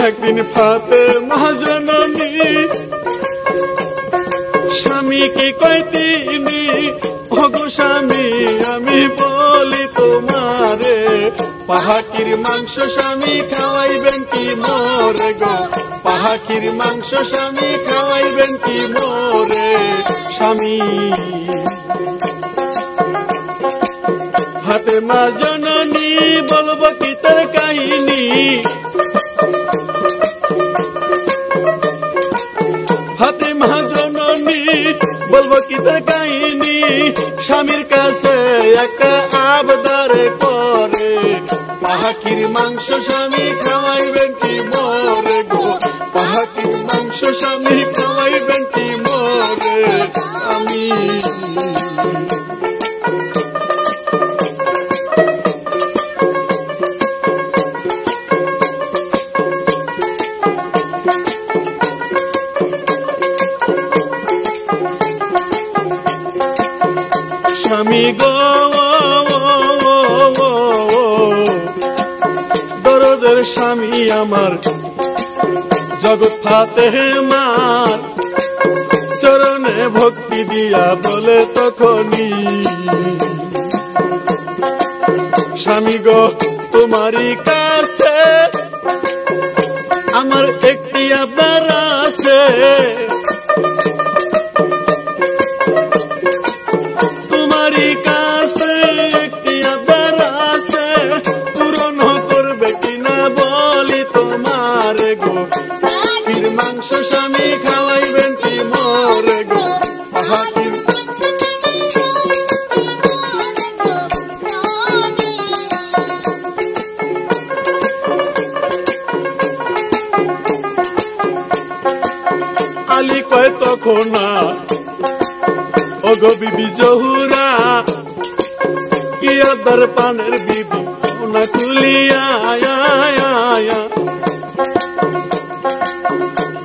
একদিন ফাতেমা জননী স্বামীকে কয় তিনি, ওগো স্বামী আমি বলি তোমারে, পাহাকির মাংস স্বামী খাওয়াইবেন কি মোরে গো, পাহাকির মাংস স্বামী খাওয়াইবেন কি মোরে স্বামী। ফাতেমা জননী বলবো কি তার কাহিনী, ফাতেমা জননী বলবো কি তার কাহিনী, স্বামীর কাছে একটা আবদার করে, পাহাকির মাংস স্বামী খাওয়াইবেন কি মোরে গো, পাহাকির মাংস স্বামী খাওয়াইবেন কি মোরে আমি। স্বামী গো দরদের স্বামী আমার, জগৎ ফাতেমার চরণে ভক্তি দিয়া বলে তখনই, স্বামী গো তোমারই কাছে আমার একটি আবদার আছে, তোমারই কাছে একটি আবদার আছে, পূরণ করবে কিনা বলি তোমারে গো, পাহাকির মাংস স্বামী খাওয়াইবেন কি মোরে গো, পাহাকির আলী কয় তখন না, ওগো বিবি জহুরা কি আদর পানের বিবি না খুলিয়া,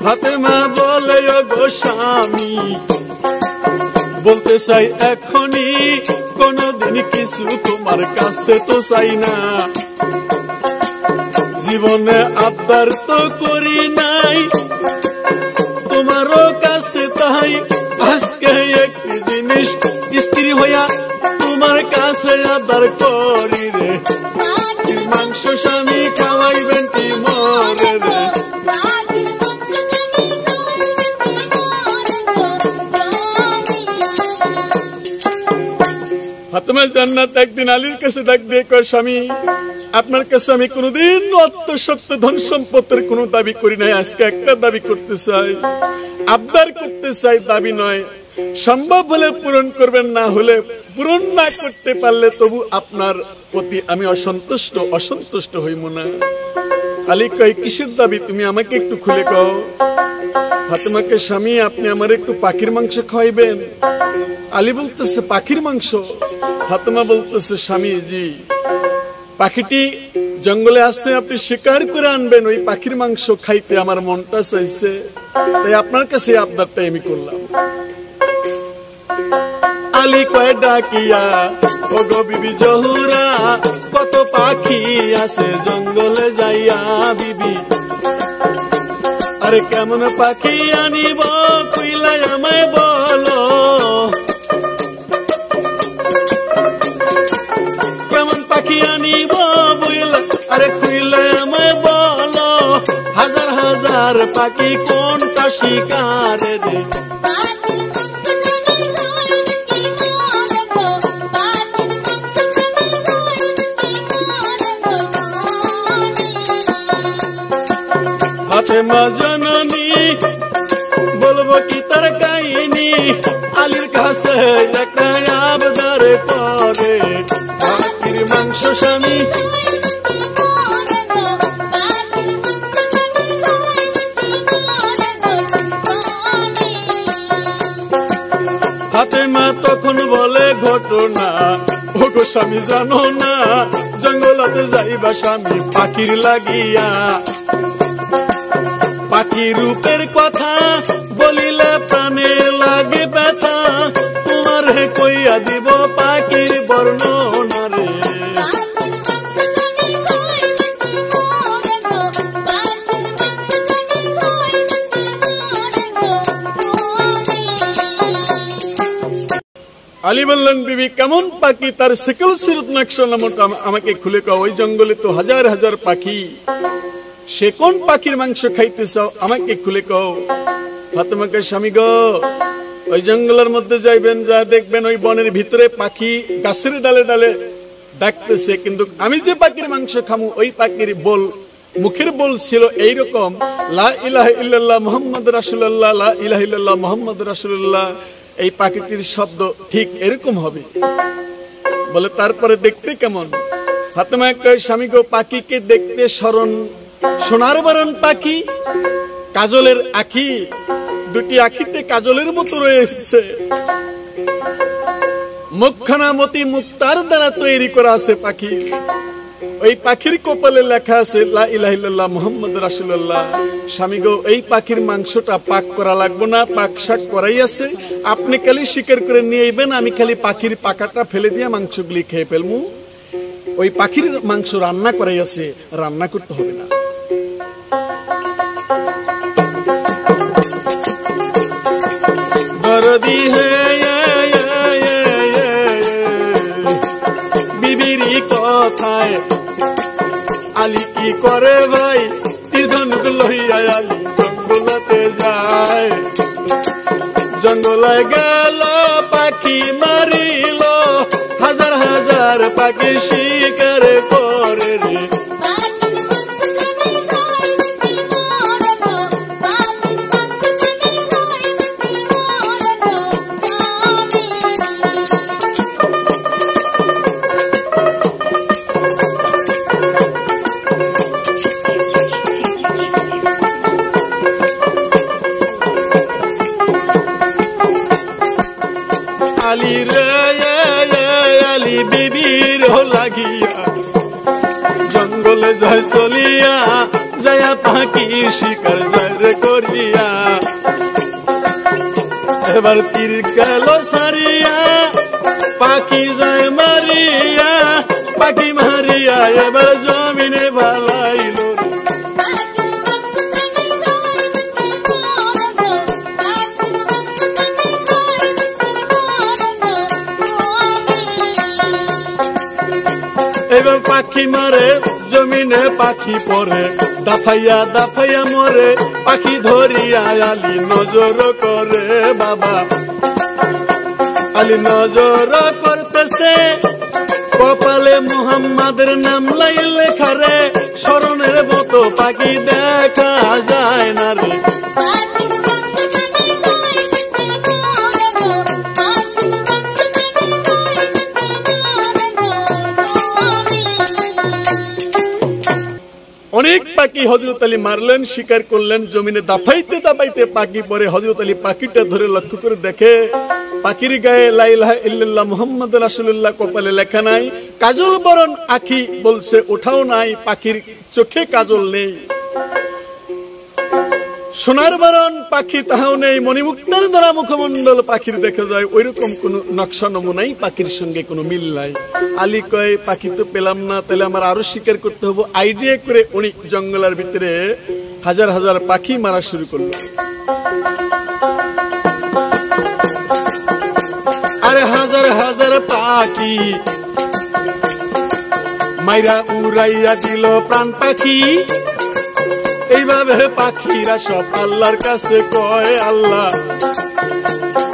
ফাতেমা বলে ওগো স্বামী বলতে চাই এখনই, কোনদিন কিছু তোমার কাছে তো চাই না, জীবনে আবদার তো করি নাই তোমারও কাছে, তাই আজকে একটি জিনিস স্ত্রী হইয়া তোমার কাছে আবদার করি রে, পাহাকির মাংস স্বামী খাওয়াইবেন কি মোরে রে। ফাতেমা জান্নাত একদিন আলীর কাছে ডাক দিয়ে কয়, স্বামী আপনার কাছে আমি কোনদিন অত্যাসক্ত ধন সম্পদের কোন দাবি করি নাই, আজকে একটা দাবি করতে চাই, আবদার করতে চাই, দাবি নয়, সম্ভব হলে পূরণ করবেন, না হলে পূরণ না করতে পারলে তবু আপনার প্রতি আমি অসন্তুষ্ট হইব না। আলী কয় কিসের দাবি তুমি আমাকে একটু খুলে কও। ফাতেমাকে স্বামী আপনি আমার একটু পাখির মাংস খাওয়াইবেন। আলী বলতেছে পাখির মাংস। ফাতেমা বলতেছে স্বামী জি, পাখিটি জঙ্গলে আছে, আপনি শিকার করে আনবেন, ওই পাখির মাংস খাইতে আমার মনটা চাইছে, তাই আপনার কাছে আবদারটাই আমি করলাম। আলী কয় ডাকিয়া ওগো বিবি জহুরা, কত পাখি আছে জঙ্গলে যাইয়া বিবি, আরে কেমন পাখি আনিব কইলাই আমায় বলো, কেমন পাখি আনিব বইলা, আরে কইলাই আমায় বলো, হাজার হাজার পাখি কোনটা শিকারে রে, ফাতেমা জননী বলবো কি তার কাহিনী, আলীর কাছে একটা আবদার করে, পাখির মাংস স্বামী ফাতেমা তখন বলে ঘটনা, ওগো স্বামী জানো না, জঙ্গলাতে যাইবা স্বামী পাখির লাগিয়া, পাখি রূপের কথা বলিলে প্রাণে লাগে ব্যথা, তোমার হে কইয়া দিব পাখির বর্ণনা রে, আলী বললেন বিবি কেমন পাখি, তার সেকেল সিরত নকশা নামটা আমাকে খুলে কও। ওই জঙ্গলে তো হাজার হাজার পাখি, সে কোন পাখির মাংস খাইতে চাও আমাকে খুলে কও। ফাতেমাকে স্বামী গো, ওই জঙ্গলের মধ্যে যাইবেন, যা দেখবেন ওই বনের ভিতরে পাখি গাছের ডালে ডালে ডাকতেছে, কিন্তু আমি যে পাখির মাংস খামু ওই পাখির বল, মুখের বল ছিল এইরকম, লা ইলাহা ইল্লাল্লাহ মুহাম্মাদুর রাসূলুল্লাহ, লা ইলাহা ইল্লাল্লাহ মুহাম্মাদুর রাসূলুল্লাহ। এই পাখিটির শব্দ ঠিক এরকম হবে। বলে তারপরে দেখতে কেমন? ফাতেমা কয় স্বামী গো, পাখিকে দেখতে স্মরণ সোনার বরণ পাখি, কাজলের আখি, দুটি আখিতে কাজলের মতো রয়েছে, মুখখানা মতি মুক্তার দ্বারা তৈরি করা আছে পাখি। ওই পাখির কপালে লেখা আছে লা ইলাহা ইল্লাল্লাহ মুহাম্মাদুর রাসূলুল্লাহ। স্বামী গো, এই পাখির মাংসটা পাক করা লাগবে না, পাক শাক করাই আছে, আপনি খালি শিকার করে নিয়ে আইবেন, আমি খালি পাখির পাকাটা ফেলে দিয়ে মাংসগুলি খেয়ে ফেলমু। ওই পাখির মাংস রান্না করাই আছে, রান্না করতে হবে না। দরদি হে বিবিরি কথায় আলী কি করে ভাই, তীরধনুক লইয়া আলী জঙ্গলতে যায়। জঙ্গলে গেল পাখি মারিল, হাজার হাজার পাখি শিকার করে রে। আলী রে আলী বিবির লাগিয়া জঙ্গলে যায় চলিয়া, যায়া পাখি শিকার যায় রে করিয়া। এবার তীর গেল সারিয়া, পাখি যায় মারিয়া, পাখি মারিয়া এবার জমিনে ভালাইল। এবার পাখি মারে জমিনে পাখি পরে, দাফাইয়া দাফাইয়া মরে, পাখি ধরিয়া আলী নজর করে বাবা। আলী নজর করতেছে, কপালে মুহাম্মাদের নাম লাই লেখা রে, স্মরণের মতো পাখি দেখা যায় না রে। অনেক পাখি হযরত আলী মারলেন, শিকার করলেন, জমিনে দাফাইতে দাফাইতে পাখি পরে হযরত আলী পাখিটা ধরে লক্ষ্য করে দেখে পাখির গায়ে লা ইলাহা ইল্লাল্লাহ মুহাম্মাদুর রাসূলুল্লাহ কপালে লেখা নাই, কাজল বরণ আখি বলছে ওঠাও নাই, পাখির চোখে কাজল নেই। সোনার বরণ পাখি তাহাও নেই, মণিমুক্তার দ্বারা মুখমন্ডল পাখির দেখা যায়, ওইরকম কোন নকশা নমুনাই পাখির সঙ্গে কোনো মিল নাই। আলী কয় পাখি তো পেলাম না, তাহলে আমার আরো শিকার করতে হবে। আইডিয়া করে উনি জঙ্গলের ভিতরে হাজার হাজার পাখি মারা শুরু করল। আরে হাজার হাজার পাখি মাইরা উড়াইয়া দিল প্রাণ পাখি। এইভাবে পাখিরা সব আল্লাহর কাছে কয় আল্লাহ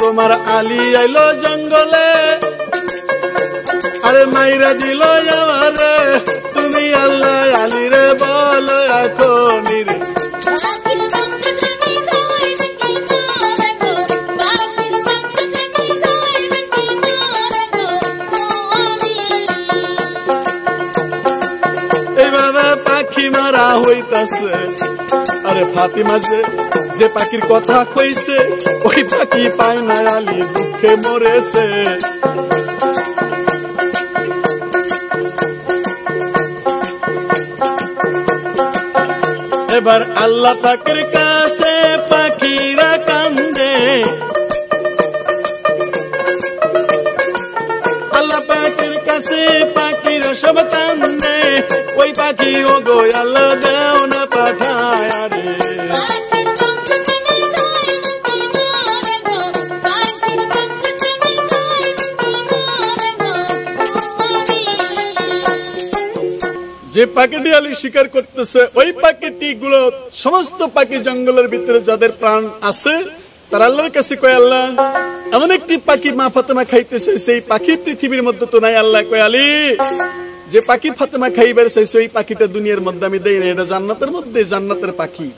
তোমার আলী আইলো জঙ্গলে, আরে মাইরা দিল আমারে, তুমি আল্লাহ আলী রে বলো এখনই রে। এইভাবে পাখি মারা হইতাছে। আরে ফাতিমা যে পাখির কথা কইছে ওই পাখি পায় না, আলী দুঃখে মরেছে। এবার আল্লাহ পাকের কাছে পাখিরা কান্দে, আল্লাহ পাকের কাছে পাখিরা সব কান্দে, ওই পাখি ও গো আল্লাহ দেও না পাঠায়। আরে যে পাখিটি আলী শিকার করতেছে ওই পাখিটি গুলো সমস্ত পাখি জঙ্গলের ভিতরে যাদের প্রাণ আছে তারা আল্লাহর কাছে কয় আল্লাহ এমন একটি পাখি মা ফাতেমা খাইতেছে সেই পাখি পৃথিবীর মধ্যে তো নাই। আল্লাহ কয় আলী যে পাখি ফাতেমা খাইবার চাইছে ওই পাখিটা দুনিয়ার মধ্যে আমি দেই না, এটা জান্নাতের মধ্যে জান্নাতের পাখি।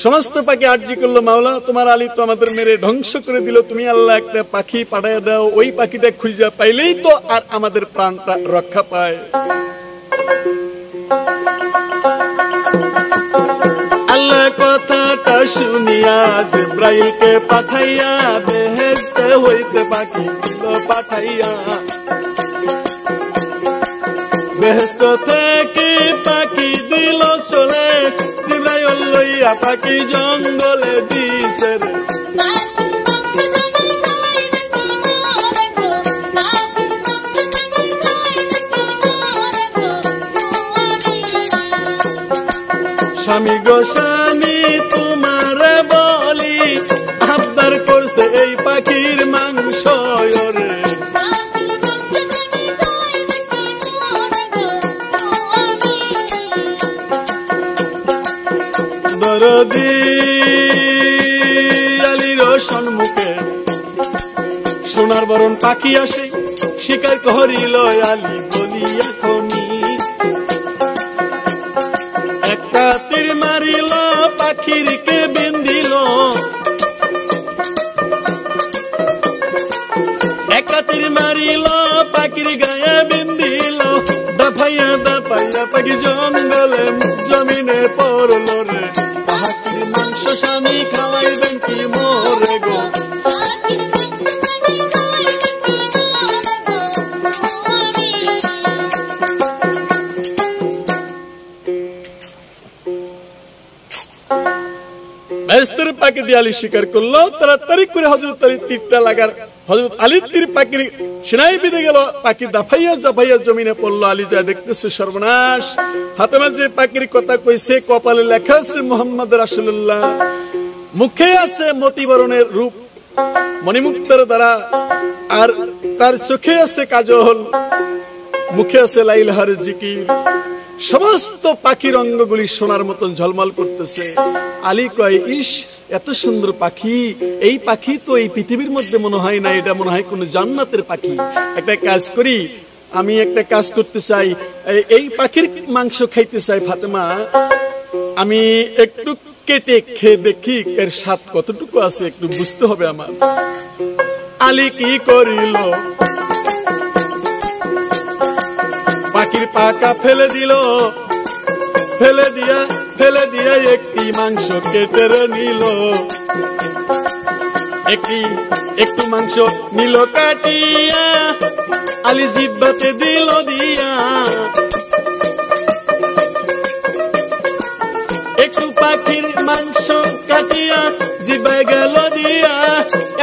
সমস্ত পাখি আরজি করলো মাওলা তোমার আলী তো আমাদের মেরে ধ্বংস করে দিল, তুমি আল্লাহ একটা পাখি পাঠাইয়া দাও, ওই পাখিটা খুঁজে পাইলেই তো আর আমাদের প্রাণটা রক্ষা পায়। আল্লাহ কথাটা শুনিয়া জিব্রাইলকে পাঠাইয়া বেহেশতে হইতে পাখি পাঠাইয়া, বেহেশত থেকে পাখি দিল চলে, জিব্রাইল লইয়া পাখি জঙ্গলে দিছে রে। স্বামী গো স্বামী তোমারে বলি আবদার করছে এই পাখির মাংস রে। দরদি আলীর সম্মুখে সোনার বরণ পাখি আসে, শিকার করিল আলী বলিয়া খনি, একটা তীর মারিল পাখিরকে বেঁধিল, একটা তীর মারিল পাখির গায়ে বেঁধিল, দাফাইয়া দাফাইয়া পাখি জঙ্গলে জমিনে পড়ল রে। পাখির মাংস স্বামী খাওয়াইবেন কি মোরে গো, বেহেশতের পাখিটি আলী শিকার করলো, তাড়াতাড়ি করে হযরত আলী তীরটা লাগার, হযরত আলীর তীর পাখির সিনাই বিঁধে গেল, পাখি দাফাইয়া দাফাইয়া জমিনে পড়লো। আলী যা দেখতেছে সর্বনাশ, ফাতেমা যে পাখির কথা কইছে কপালে লেখা আছে মুহাম্মদ রাসূলুল্লাহ, মুখে আছে মতিবরণের রূপ মণিমুক্তার দ্বারা, আর তার চোখে আছে কাজল, মুখে আছে লাইলাহার জিকির, সমস্ত পাখির অঙ্গগুলি সোনার মতন ঝলমল করতেছে। আলী কয় ইস এত সুন্দর পাখি, এই পাখি তো এই পৃথিবীর মধ্যে মনে হয় না, এটা মনে হয় কোন জান্নাতের পাখি। একটা কাজ করি, আমি একটা কাজ করতে চাই, এই পাখির মাংস খাইতে চাই ফাতেমা, আমি একটু কেটে খেয়ে দেখি এর স্বাদ কতটুকু আছে, একটু বুঝতে হবে আমার। আলী কি করিল, পাখির পাকা ফেলে দিল, ফেলে দিয়া একটি মাংস কেটে নিল, একটু মাংস নিল কাটিয়া, আলী জিহ্বাতে দিল দিয়া, একটু পাখির মাংস কাটিয়া জিহ্বায় গেল দিয়া,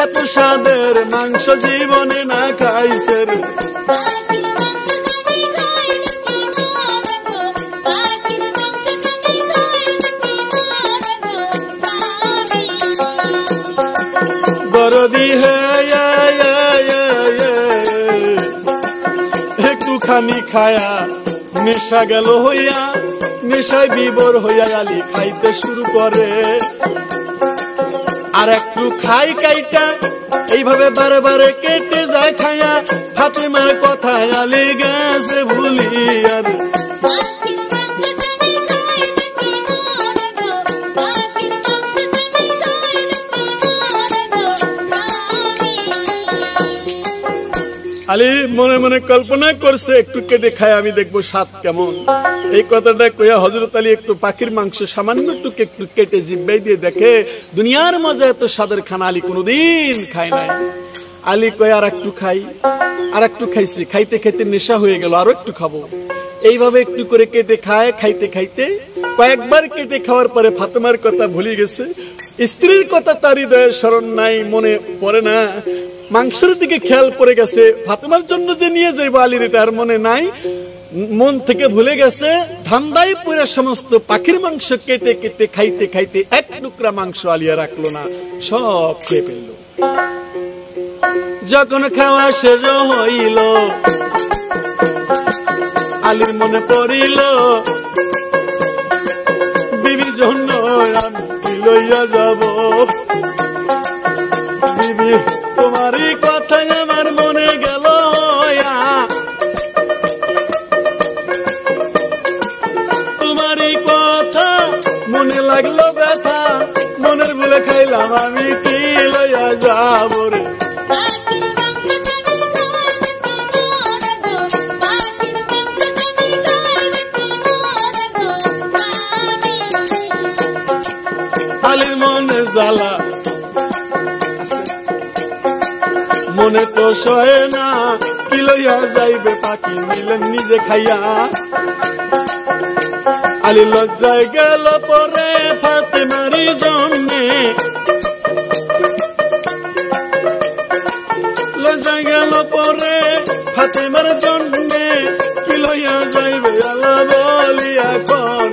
এত স্বাদের মাংস জীবনে না খাইছে রে। দরদি একটুখানি খায়া নেশা গেল হইয়া, নেশায় বিবর হইয়া আলী খাইতে শুরু করে, আর একটু খাই কাইটা এইভাবে বারে বারে কেটে যায় খায়া, ফাতেমার কথায় আলী গেছে ভুলিয়া রে। আলী মনে মনে কল্পনা করছে একটু কেটে খায় আমি দেখবো স্বাদ কেমন। এই কথাটা কইয়া হযরত আলী একটু পাখির মাংস সামান্য টুকু একটু কেটে জিহ্বায় দিয়ে দেখে দুনিয়ার মজা এত স্বাদের খানা আলী কোনোদিন খায় নাই। আলী কয় আর একটু খাই, আর একটু খাইছি, খাইতে খাইতে নেশা হয়ে গেল, আরো একটু খাবো। এইভাবে একটু করে কেটে খায়, খাইতে খাইতে কয়েকবার কেটে খাওয়ার পরে ফাতেমার কথা ভুলে গেছে, স্ত্রীর কথা তার হৃদয়ে স্মরণ নাই, মনে পড়ে না, মাংসের দিকে খেয়াল পড়ে গেছে, ফাতেমার জন্য যে নিয়ে যাইবো আলীর এটা আর মনে নাই, মন থেকে ভুলে গেছে। ধান্দায় পুরো সমস্ত পাখির মাংস কেটে কেটে খাইতে খাইতে এক টুকরা মাংস আলিয়া রাখলো না, সব খেয়ে ফেললো। যখন খাওয়া শেষ হইল আলীর মনে পড়িল বিবির জন্য আমি কি লইয়া যাব বিবি তোমারই কথাই আমার মনে গেল তোমারই কথা মনে লাগলো ব্যথা মনের ভুলে খাইলাম আমি কি লইয়া যাব রে আলীর মনে জ্বালা মনে তো সয় না কি লইয়া যাইবে পাখি নিলেন নিজে খাইয়া আলী লজ্জায় গেল পরে ফাতেমারি জন্যে লজ্জায় গেল পরে ফাতেমার জন্যে কি লইয়া যাইবে আল্লাহ বলি এখন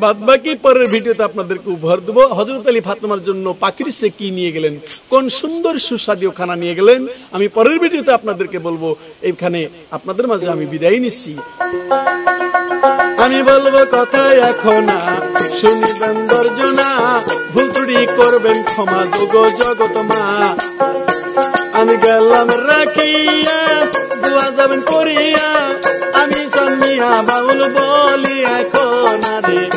বাদ বাকি পরের ভিডিওতে আপনাদেরকে উপহার দেবো হযরত আলী ফাতেমার জন্য পাখির সে কি নিয়ে গেলেন কোন সুন্দর সুস্বাদু খানা নিয়ে গেলেন আমি পরের ভিডিওতে আপনাদেরকে বলবো এইখানে আপনাদের মাঝে আমি বিদায় নিচ্ছি আমি বলবো কথা এখন শুনবেন দর্জনা ভুল ত্রুটি করবেন ক্ষমা যোগ জগত মা আমি গেলাম রাখিয়া দোয়া যাবেন করিয়া আমি সামিয়া বাউল বলি এখন রে